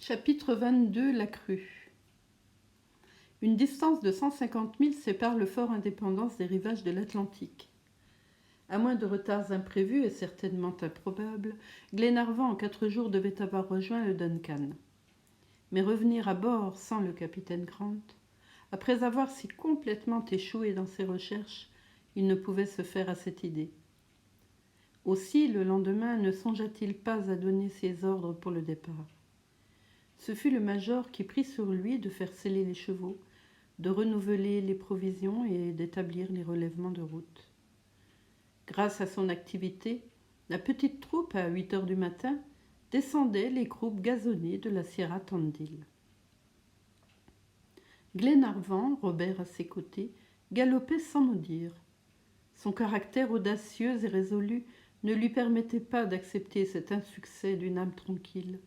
Chapitre 22. La crue. Une distance de 150 milles sépare le fort Indépendance des rivages de l'Atlantique. À moins de retards imprévus et certainement improbables, Glenarvan en 4 jours devait avoir rejoint le Duncan. Mais revenir à bord sans le capitaine Grant, après avoir si complètement échoué dans ses recherches, il ne pouvait se faire à cette idée. Aussi, le lendemain, ne songea-t-il pas à donner ses ordres pour le départ. Ce fut le major qui prit sur lui de faire seller les chevaux, de renouveler les provisions et d'établir les relèvements de route. Grâce à son activité, la petite troupe, à 8 heures du matin, descendait les croupes gazonnées de la Sierra Tandil. Glenarvan, Robert à ses côtés, galopait sans mot dire. Son caractère audacieux et résolu ne lui permettait pas d'accepter cet insuccès d'une âme tranquille.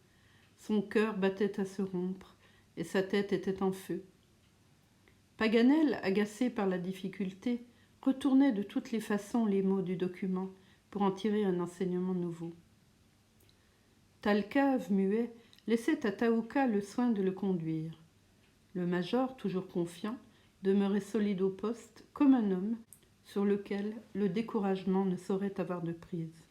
Son cœur battait à se rompre et sa tête était en feu. Paganel, agacé par la difficulté, retournait de toutes les façons les mots du document pour en tirer un enseignement nouveau. Thalcave, muet, laissait à Thaouka le soin de le conduire. Le major, toujours confiant, demeurait solide au poste, comme un homme sur lequel le découragement ne saurait avoir de prise.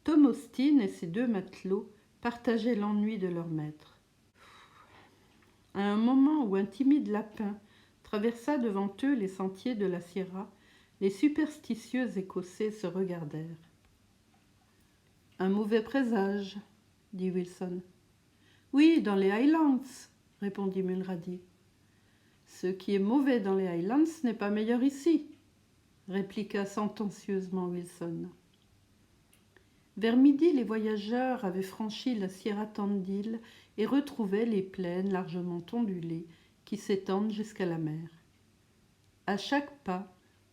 Tom Austin et ses 2 matelots partageaient l'ennui de leur maître. À un moment où un timide lapin traversa devant eux les sentiers de la Sierra, les superstitieux Écossais se regardèrent. « Un mauvais présage, » dit Wilson. « Oui, dans les Highlands, » répondit Mulrady. « Ce qui est mauvais dans les Highlands n'est pas meilleur ici, » répliqua sentencieusement Wilson. Vers midi, les voyageurs avaient franchi la Sierra Tandil et retrouvaient les plaines largement ondulées qui s'étendent jusqu'à la mer. À chaque pas,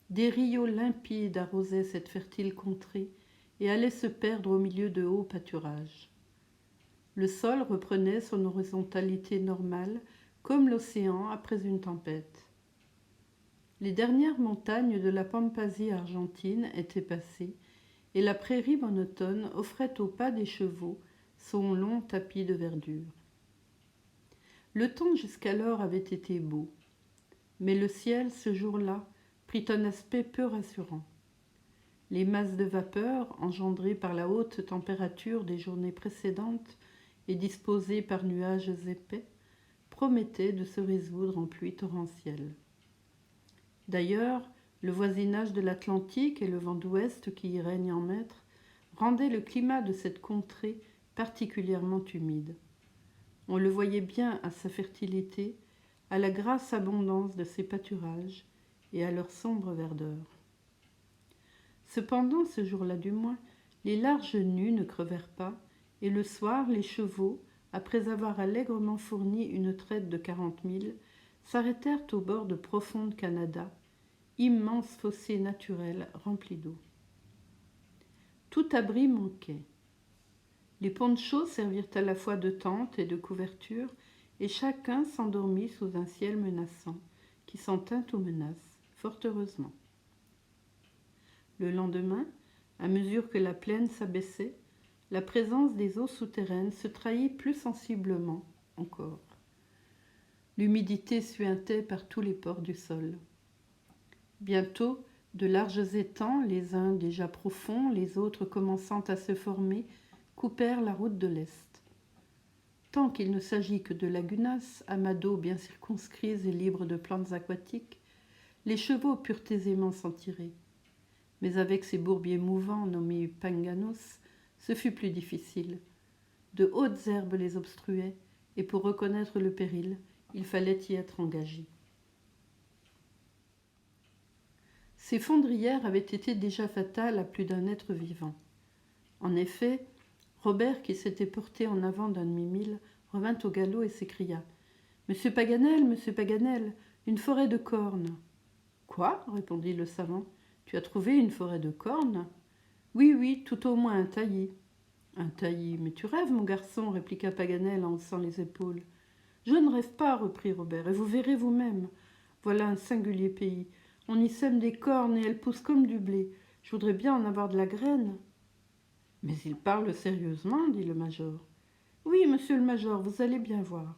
des rios limpides arrosaient cette fertile contrée et allaient se perdre au milieu de hauts pâturages. Le sol reprenait son horizontalité normale, comme l'océan après une tempête. Les dernières montagnes de la Pampasie argentine étaient passées, et la prairie monotone offrait au pas des chevaux son long tapis de verdure. Le temps jusqu'alors avait été beau, mais le ciel, ce jour-là, prit un aspect peu rassurant. Les masses de vapeur, engendrées par la haute température des journées précédentes et disposées par nuages épais, promettaient de se résoudre en pluie torrentielle. D'ailleurs, le voisinage de l'Atlantique et le vent d'ouest qui y règne en maître rendaient le climat de cette contrée particulièrement humide. On le voyait bien à sa fertilité, à la grasse abondance de ses pâturages et à leur sombre verdeur. Cependant, ce jour-là du moins, les larges nues ne crevèrent pas, et le soir, les chevaux, après avoir allègrement fourni une traite de 40 milles, s'arrêtèrent au bord de profondes Canada, immense fossé naturel rempli d'eau. Tout abri manquait. Les ponchos servirent à la fois de tente et de couverture, et chacun s'endormit sous un ciel menaçant, qui s'en tint aux menaces, fort heureusement. Le lendemain, à mesure que la plaine s'abaissait, la présence des eaux souterraines se trahit plus sensiblement encore. L'humidité suintait par tous les pores du sol. Bientôt, de larges étangs, les uns déjà profonds, les autres commençant à se former, coupèrent la route de l'Est. Tant qu'il ne s'agit que de lagunas, amas d'eau bien circonscrits et libres de plantes aquatiques, les chevaux purent aisément s'en tirer. Mais avec ces bourbiers mouvants nommés panganos, ce fut plus difficile. De hautes herbes les obstruaient, et pour reconnaître le péril, il fallait y être engagé. Ces fondrières avaient été déjà fatales à plus d'un être vivant. En effet, Robert, qui s'était porté en avant d'un demi-mille, revint au galop et s'écria « Monsieur Paganel, une forêt de cornes !»« Quoi ?» répondit le savant. « Tu as trouvé une forêt de cornes ?»« Oui, tout au moins un taillis. »« Un taillis, mais tu rêves, mon garçon, répliqua Paganel en haussant les épaules. « Je ne rêve pas, reprit Robert, et vous verrez vous-même. Voilà un singulier pays. On y sème des cornes et elles poussent comme du blé. Je voudrais bien en avoir de la graine. » « Mais il parle sérieusement, dit le major. Oui, monsieur le major, vous allez bien voir.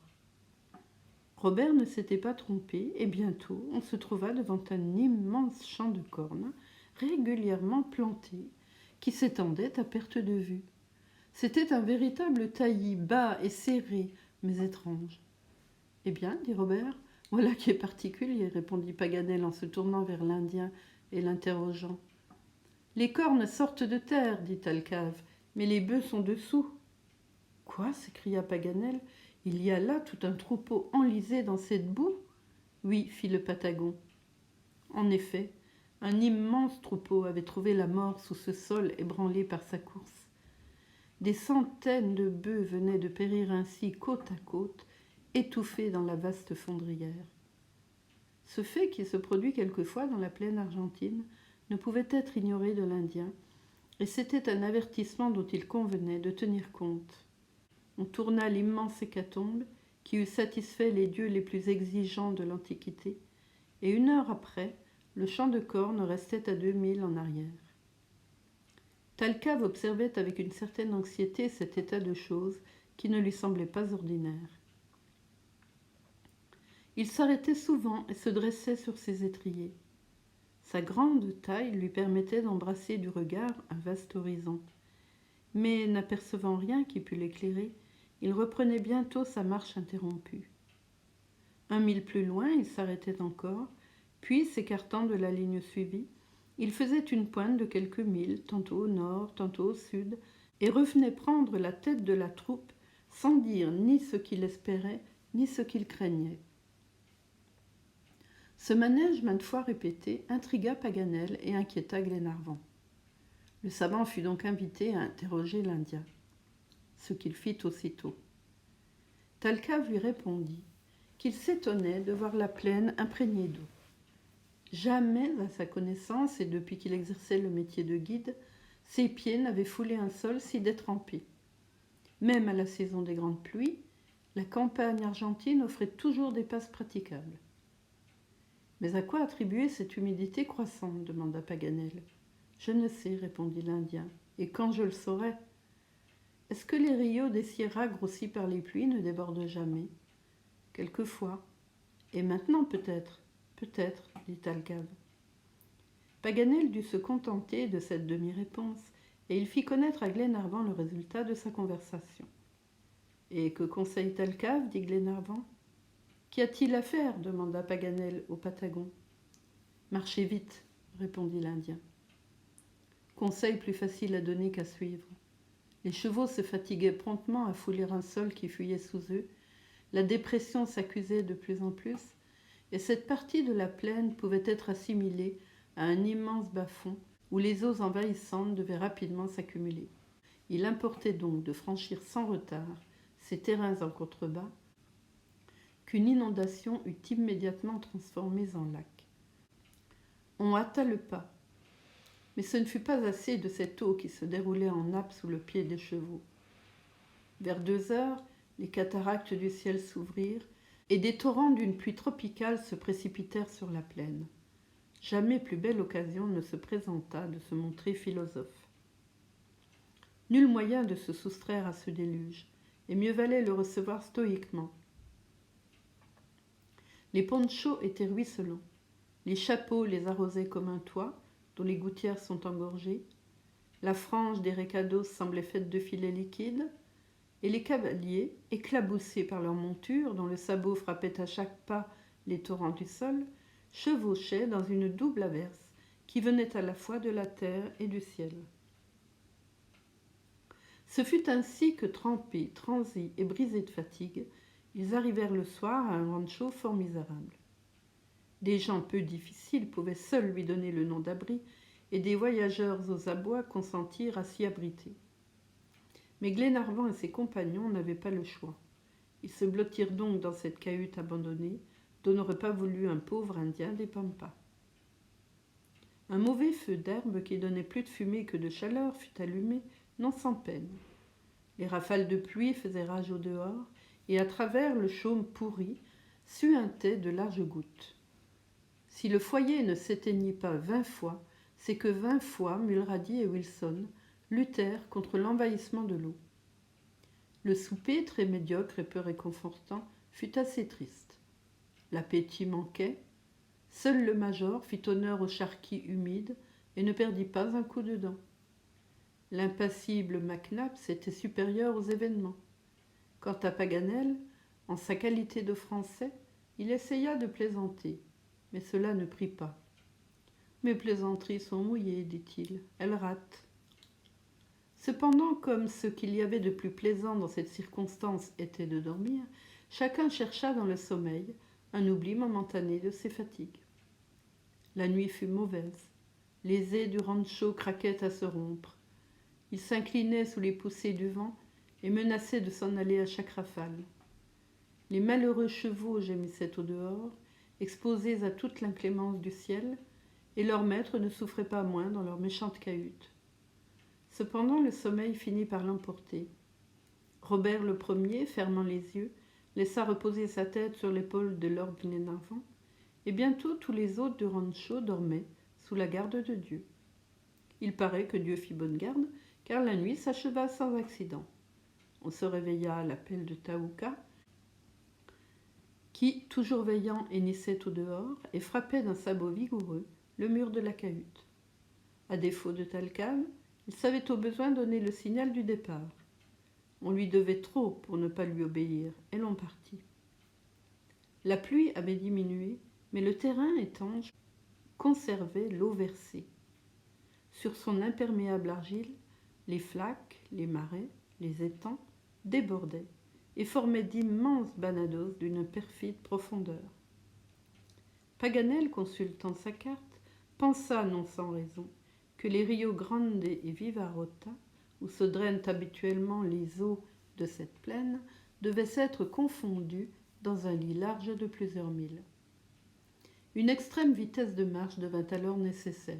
Robert ne s'était pas trompé, et bientôt on se trouva devant un immense champ de cornes, régulièrement planté, qui s'étendait à perte de vue. C'était un véritable taillis, bas et serré, mais étrange. Eh bien, dit Robert, voilà qui est particulier, répondit Paganel en se tournant vers l'Indien et l'interrogeant. Les cornes sortent de terre, dit Thalcave, mais les bœufs sont dessous. Quoi, s'écria Paganel, il y a là tout un troupeau enlisé dans cette boue? Oui, fit le Patagon. En effet, un immense troupeau avait trouvé la mort sous ce sol ébranlé par sa course. Des centaines de bœufs venaient de périr ainsi côte à côte, étouffés dans la vaste fondrière. Ce fait, qui se produit quelquefois dans la plaine argentine, ne pouvait être ignoré de l'Indien, et c'était un avertissement dont il convenait de tenir compte. On tourna l'immense hécatombe qui eût satisfait les dieux les plus exigeants de l'Antiquité, et 1 heure après, le champ de cornes restait à 2 milles en arrière. Thalcave observait avec une certaine anxiété cet état de choses qui ne lui semblait pas ordinaire. Il s'arrêtait souvent et se dressait sur ses étriers. Sa grande taille lui permettait d'embrasser du regard un vaste horizon. Mais, n'apercevant rien qui pût l'éclairer, il reprenait bientôt sa marche interrompue. 1 mille plus loin, il s'arrêtait encore, puis, s'écartant de la ligne suivie, il faisait une pointe de quelques milles, tantôt au nord, tantôt au sud, et revenait prendre la tête de la troupe sans dire ni ce qu'il espérait, ni ce qu'il craignait. Ce manège, maintes fois répété, intrigua Paganel et inquiéta Glenarvan. Le savant fut donc invité à interroger l'Indien, ce qu'il fit aussitôt. Thalcave lui répondit qu'il s'étonnait de voir la plaine imprégnée d'eau. Jamais, à sa connaissance, et depuis qu'il exerçait le métier de guide, ses pieds n'avaient foulé un sol si détrempé. Même à la saison des grandes pluies, la campagne argentine offrait toujours des passes praticables. Mais à quoi attribuer cette humidité croissante demanda Paganel. Je ne sais, répondit l'Indien. Et quand je le saurai? Est-ce que les rios des Sierras grossis par les pluies ne débordent jamais? Quelquefois. Et maintenant peut-être. Peut-être, dit Thalcave. Paganel dut se contenter de cette demi-réponse, et il fit connaître à Glenarvan le résultat de sa conversation. Et que conseille Thalcave? Dit Glenarvan. Qu'y a-t-il à faire? Demanda Paganel au Patagon. Marchez vite, répondit l'Indien. Conseil plus facile à donner qu'à suivre. Les chevaux se fatiguaient promptement à fouler un sol qui fuyait sous eux, la dépression s'accusait de plus en plus, et cette partie de la plaine pouvait être assimilée à un immense bas-fond où les eaux envahissantes devaient rapidement s'accumuler. Il importait donc de franchir sans retard ces terrains en contrebas qu'une inondation eût immédiatement transformés en lacs. On hâta le pas, mais ce ne fut pas assez de cette eau qui se déroulait en nappe sous le pied des chevaux. Vers 2 heures, les cataractes du ciel s'ouvrirent et des torrents d'une pluie tropicale se précipitèrent sur la plaine. Jamais plus belle occasion ne se présenta de se montrer philosophe. Nul moyen de se soustraire à ce déluge, et mieux valait le recevoir stoïquement. Les ponchos étaient ruisselants, les chapeaux les arrosaient comme un toit, dont les gouttières sont engorgées, la frange des recados semblait faite de filets liquides, et les cavaliers, éclaboussés par leurs montures, dont le sabot frappait à chaque pas les torrents du sol, chevauchaient dans une double averse qui venait à la fois de la terre et du ciel. Ce fut ainsi que, trempés, transis et brisés de fatigue, ils arrivèrent le soir à un rancho fort misérable. Des gens peu difficiles pouvaient seuls lui donner le nom d'abri, et des voyageurs aux abois consentirent à s'y abriter. Mais Glenarvan et ses compagnons n'avaient pas le choix. Ils se blottirent donc dans cette cahute abandonnée, dont n'aurait pas voulu un pauvre Indien des Pampas. Un mauvais feu d'herbe qui donnait plus de fumée que de chaleur fut allumé, non sans peine. Les rafales de pluie faisaient rage au dehors, et à travers le chaume pourri suintaient de larges gouttes. Si le foyer ne s'éteignit pas 20 fois, c'est que 20 fois Mulrady et Wilson luttèrent contre l'envahissement de l'eau. Le souper, très médiocre et peu réconfortant, fut assez triste. L'appétit manquait. Seul le major fit honneur aux charquis humides et ne perdit pas un coup de dent. L'impassible Mac Nabbs était supérieur aux événements. Quant à Paganel, en sa qualité de Français, il essaya de plaisanter, mais cela ne prit pas. « Mes plaisanteries sont mouillées, dit-il, elles ratent. » Cependant, comme ce qu'il y avait de plus plaisant dans cette circonstance était de dormir, chacun chercha dans le sommeil un oubli momentané de ses fatigues. La nuit fut mauvaise. Les ais du rancho craquaient à se rompre. Il s'inclinait sous les poussées du vent et menaçait de s'en aller à chaque rafale. Les malheureux chevaux gémissaient au dehors, exposés à toute l'inclémence du ciel, et leur maître ne souffrait pas moins dans leur méchante cahute. Cependant, le sommeil finit par l'emporter. Robert le premier, fermant les yeux, laissa reposer sa tête sur l'épaule de Lord Glenarvan, et bientôt tous les hôtes du rancho dormaient sous la garde de Dieu. Il paraît que Dieu fit bonne garde, car la nuit s'acheva sans accident. On se réveilla à l'appel de Thaouka, qui, toujours veillant, hennissait au dehors et frappait d'un sabot vigoureux le mur de la cahute. À défaut de Thalcave, il savait au besoin donner le signal du départ. On lui devait trop pour ne pas lui obéir, et l'on partit. La pluie avait diminué, mais le terrain étanche conservait l'eau versée. Sur son imperméable argile, les flaques, les marais, les étangs débordaient et formaient d'immenses banados d'une perfide profondeur. Paganel, consultant sa carte, pensa, non sans raison, que les Rio Grande et Vivarota, où se drainent habituellement les eaux de cette plaine, devaient s'être confondus dans un lit large de plusieurs milles. Une extrême vitesse de marche devint alors nécessaire.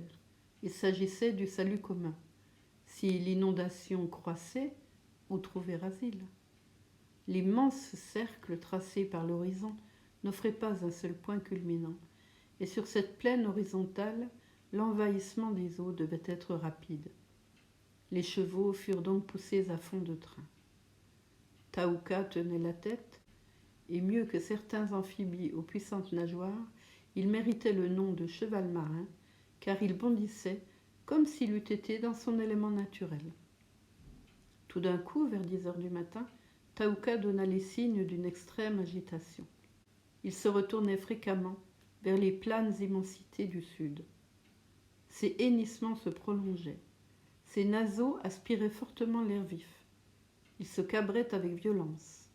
Il s'agissait du salut commun. Si l'inondation croissait, où trouver asile ? L'immense cercle tracé par l'horizon n'offrait pas un seul point culminant, et sur cette plaine horizontale, l'envahissement des eaux devait être rapide. Les chevaux furent donc poussés à fond de train. Thaouka tenait la tête, et mieux que certains amphibies aux puissantes nageoires, il méritait le nom de cheval marin, car il bondissait comme s'il eût été dans son élément naturel. Tout d'un coup, vers 10 heures du matin, Thaouka donna les signes d'une extrême agitation. Il se retournait fréquemment vers les planes immensités du sud. Ses hennissements se prolongeaient. Ses naseaux aspiraient fortement l'air vif. Il se cabrait avec violence.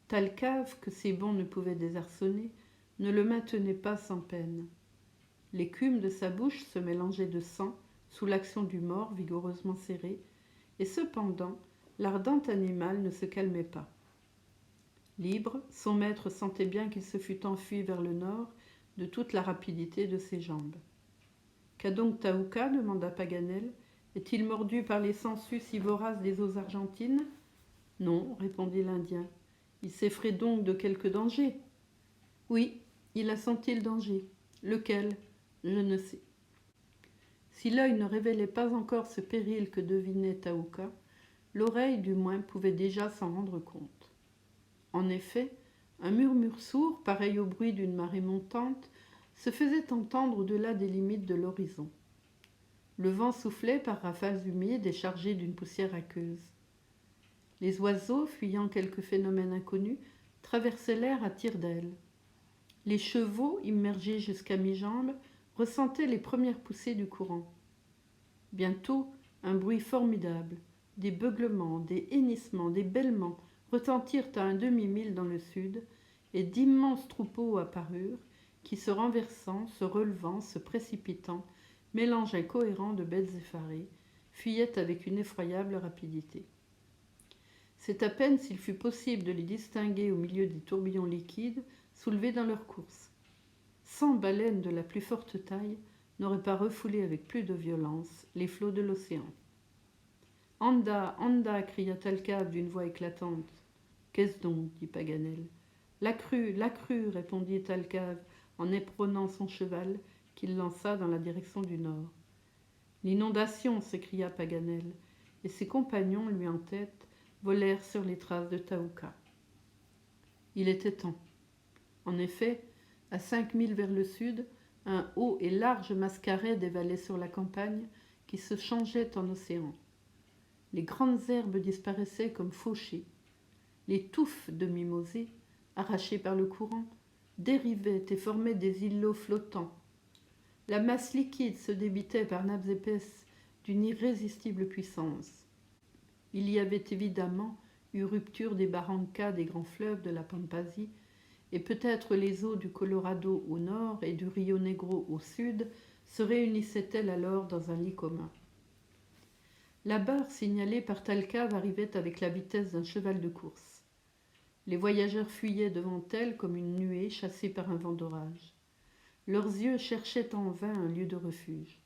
Thalcave, que ses bonds ne pouvaient désarçonner, ne le maintenait pas sans peine. L'écume de sa bouche se mélangeait de sang sous l'action du mors vigoureusement serré, et cependant, l'ardent animal ne se calmait pas. Libre, son maître sentait bien qu'il se fût enfui vers le nord de toute la rapidité de ses jambes. « Qu'a donc Thaouka » demanda Paganel. « Est-il mordu par les sangsues si voraces des eaux argentines ?»« Non, répondit l'Indien. Il s'effraie donc de quelque danger ?»« Oui, il a senti le danger. Lequel ? Je ne sais. » Si l'œil ne révélait pas encore ce péril que devinait Thaouka, l'oreille du moins pouvait déjà s'en rendre compte. En effet, un murmure sourd, pareil au bruit d'une marée montante, se faisait entendre au-delà des limites de l'horizon. Le vent soufflait par rafales humides et chargées d'une poussière aqueuse. Les oiseaux, fuyant quelque phénomène inconnu, traversaient l'air à tire-d'aile. Les chevaux, immergés jusqu'à mi-jambe, ressentaient les premières poussées du courant. Bientôt, un bruit formidable, des beuglements, des hennissements, des bêlements retentirent à un demi-mille dans le sud, et d'immenses troupeaux apparurent, qui, se renversant, se relevant, se précipitant, mélange incohérent de bêtes effarées, fuyaient avec une effroyable rapidité. C'est à peine s'il fut possible de les distinguer au milieu des tourbillons liquides soulevés dans leur course. 100 baleines de la plus forte taille n'auraient pas refoulé avec plus de violence les flots de l'océan. « Anda, anda !» cria Thalcave d'une voix éclatante. « Qu'est-ce donc ?» dit Paganel. « La crue, répondit Thalcave en éperonnant son cheval qu'il lança dans la direction du nord. « L'inondation !» s'écria Paganel, et ses compagnons, lui en tête, volèrent sur les traces de Thaouka. Il était temps. En effet, à 5 milles vers le sud, un haut et large mascaret dévalait sur la campagne qui se changeait en océan. Les grandes herbes disparaissaient comme fauchées. Les touffes de mimosées, arrachées par le courant, dérivaient et formaient des îlots flottants. La masse liquide se débitait par nappes épaisses d'une irrésistible puissance. Il y avait évidemment eu rupture des barrancas des grands fleuves de la Pampasie, et peut-être les eaux du Colorado au nord et du Rio Negro au sud se réunissaient-elles alors dans un lit commun. La barre signalée par Thalcave arrivait avec la vitesse d'un cheval de course. Les voyageurs fuyaient devant elle comme une nuée chassée par un vent d'orage. Leurs yeux cherchaient en vain un lieu de refuge.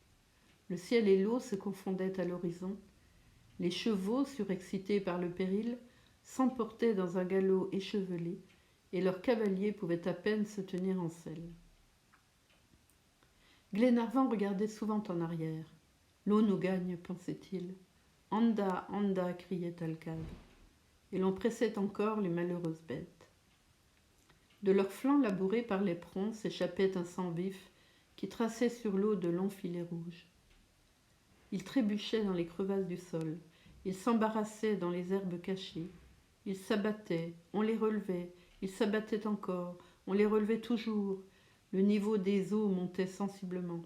Le ciel et l'eau se confondaient à l'horizon. Les chevaux, surexcités par le péril, s'emportaient dans un galop échevelé, et leurs cavaliers pouvaient à peine se tenir en selle. Glenarvan regardait souvent en arrière. « L'eau nous gagne, pensait-il. « Anda, anda !» criait Thalcave. Et l'on pressait encore les malheureuses bêtes. De leurs flancs labourés par l'éperon s'échappait un sang vif qui traçait sur l'eau de longs filets rouges. Ils trébuchaient dans les crevasses du sol, ils s'embarrassaient dans les herbes cachées, ils s'abattaient, on les relevait, ils s'abattaient encore, on les relevait toujours. Le niveau des eaux montait sensiblement.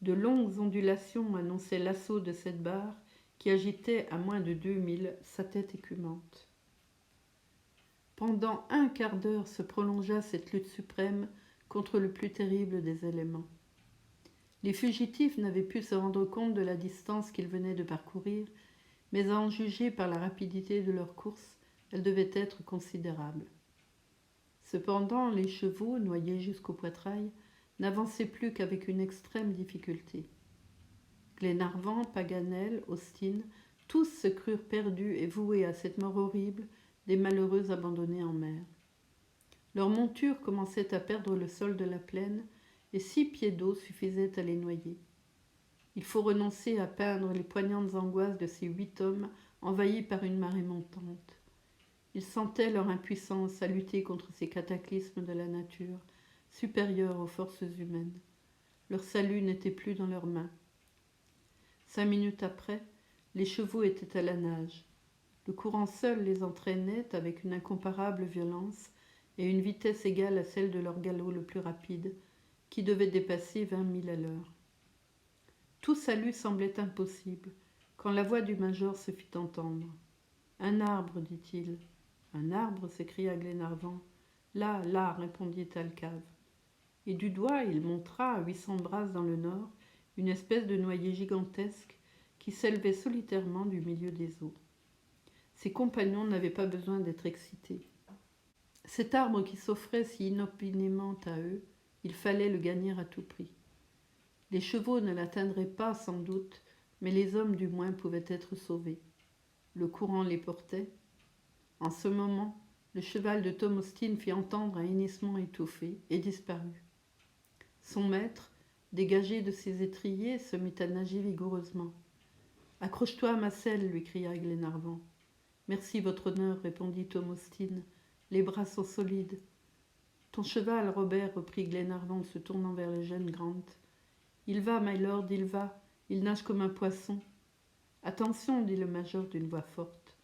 De longues ondulations annonçaient l'assaut de cette barre qui agitait à moins de 2000 sa tête écumante. Pendant un quart d'heure se prolongea cette lutte suprême contre le plus terrible des éléments. Les fugitifs n'avaient pu se rendre compte de la distance qu'ils venaient de parcourir, mais à en juger par la rapidité de leur course, elle devait être considérable. Cependant, les chevaux, noyés jusqu'au poitrail, n'avançaient plus qu'avec une extrême difficulté. Glenarvan, Paganel, Austin, tous se crurent perdus et voués à cette mort horrible des malheureux abandonnés en mer. Leurs montures commençaient à perdre le sol de la plaine, et 6 pieds d'eau suffisaient à les noyer. Il faut renoncer à peindre les poignantes angoisses de ces 8 hommes envahis par une marée montante. Ils sentaient leur impuissance à lutter contre ces cataclysmes de la nature, supérieurs aux forces humaines. Leur salut n'était plus dans leurs mains. 5 minutes après, les chevaux étaient à la nage. Le courant seul les entraînait avec une incomparable violence et une vitesse égale à celle de leur galop le plus rapide, qui devait dépasser 20 milles à l'heure. Tout salut semblait impossible, quand la voix du major se fit entendre. « Un arbre, dit-il. »« Un arbre » s'écria Glenarvan. « Là, là, répondit Thalcave. Et du doigt, il montra, à 800 brasses dans le nord, une espèce de noyer gigantesque qui s'élevait solitairement du milieu des eaux. Ses compagnons n'avaient pas besoin d'être excités. Cet arbre qui s'offrait si inopinément à eux, il fallait le gagner à tout prix. Les chevaux ne l'atteindraient pas sans doute, mais les hommes du moins pouvaient être sauvés. Le courant les portait. En ce moment, le cheval de Tom Austin fit entendre un hennissement étouffé et disparut. Son maître, dégagé de ses étriers, se mit à nager vigoureusement. « Accroche-toi à ma selle, lui cria Glenarvan. « Merci, votre honneur, répondit Tom Austin. Les bras sont solides. Ton cheval, Robert, reprit Glenarvan, se tournant vers le jeune Grant. Il va, my lord, il va. Il nage comme un poisson. Attention, dit le major d'une voix forte.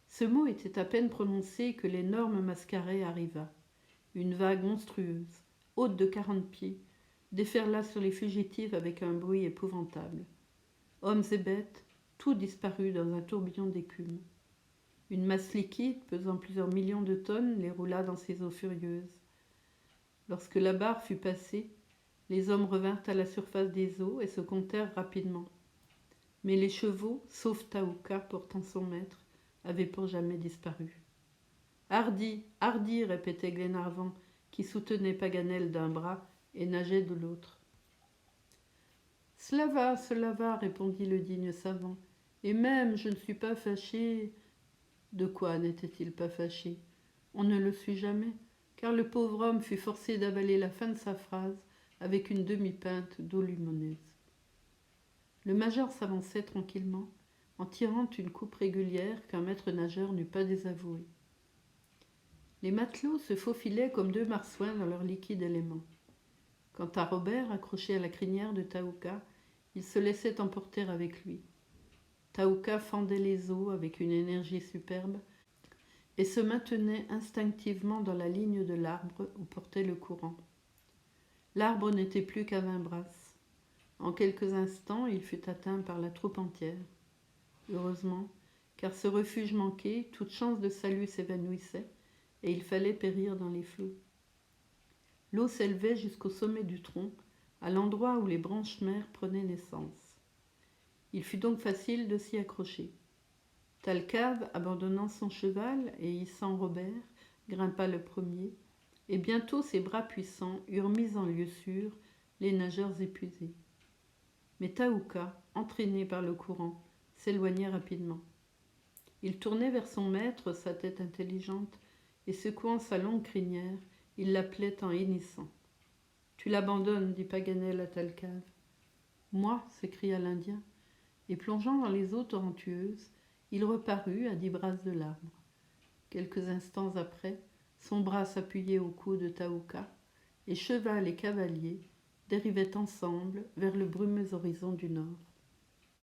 Ce mot était à peine prononcé que l'énorme mascaret arriva. Une vague monstrueuse, haute de 40 pieds, déferla sur les fugitifs avec un bruit épouvantable. Hommes et bêtes, tout disparut dans un tourbillon d'écume. Une masse liquide, pesant plusieurs millions de tonnes, les roula dans ces eaux furieuses. Lorsque la barre fut passée, les hommes revinrent à la surface des eaux et se comptèrent rapidement. Mais les chevaux, sauf Thaouka portant son maître, avaient pour jamais disparu. « Hardi, hardi !» répétait Glenarvan, qui soutenait Paganel d'un bras et nageait de l'autre. « Cela va, répondit le digne savant. Et même, je ne suis pas fâché. » De quoi n'était-il pas fâché? On ne le sut jamais, car le pauvre homme fut forcé d'avaler la fin de sa phrase avec une demi-pinte d'eau limonaise. Le major s'avançait tranquillement, en tirant une coupe régulière qu'un maître nageur n'eût pas désavouée. Les matelots se faufilaient comme deux marsouins dans leur liquide élément. Quant à Robert, accroché à la crinière de Thaouka, il se laissait emporter avec lui. Thaouka fendait les eaux avec une énergie superbe et se maintenait instinctivement dans la ligne de l'arbre où portait le courant. L'arbre n'était plus qu'à 20 brasses. En quelques instants, il fut atteint par la troupe entière. Heureusement, car ce refuge manqué, toute chance de salut s'évanouissait, et il fallait périr dans les flots. L'eau s'élevait jusqu'au sommet du tronc, à l'endroit où les branches mères prenaient naissance. Il fut donc facile de s'y accrocher. Thalcave, abandonnant son cheval et hissant Robert, grimpa le premier, et bientôt ses bras puissants eurent mis en lieu sûr les nageurs épuisés. Mais Thaouka, entraîné par le courant, s'éloignait rapidement. Il tournait vers son maître sa tête intelligente, et secouant sa longue crinière, il l'appelait en hennissant. « Tu l'abandonnes, dit Paganel à Thalcave. « Moi » s'écria l'Indien, et plongeant dans les eaux torrentueuses, il reparut à 10 brasses de l'arbre. Quelques instants après, son bras s'appuyait au cou de Thaouka, et cheval et cavalier dérivaient ensemble vers le brumeux horizon du nord.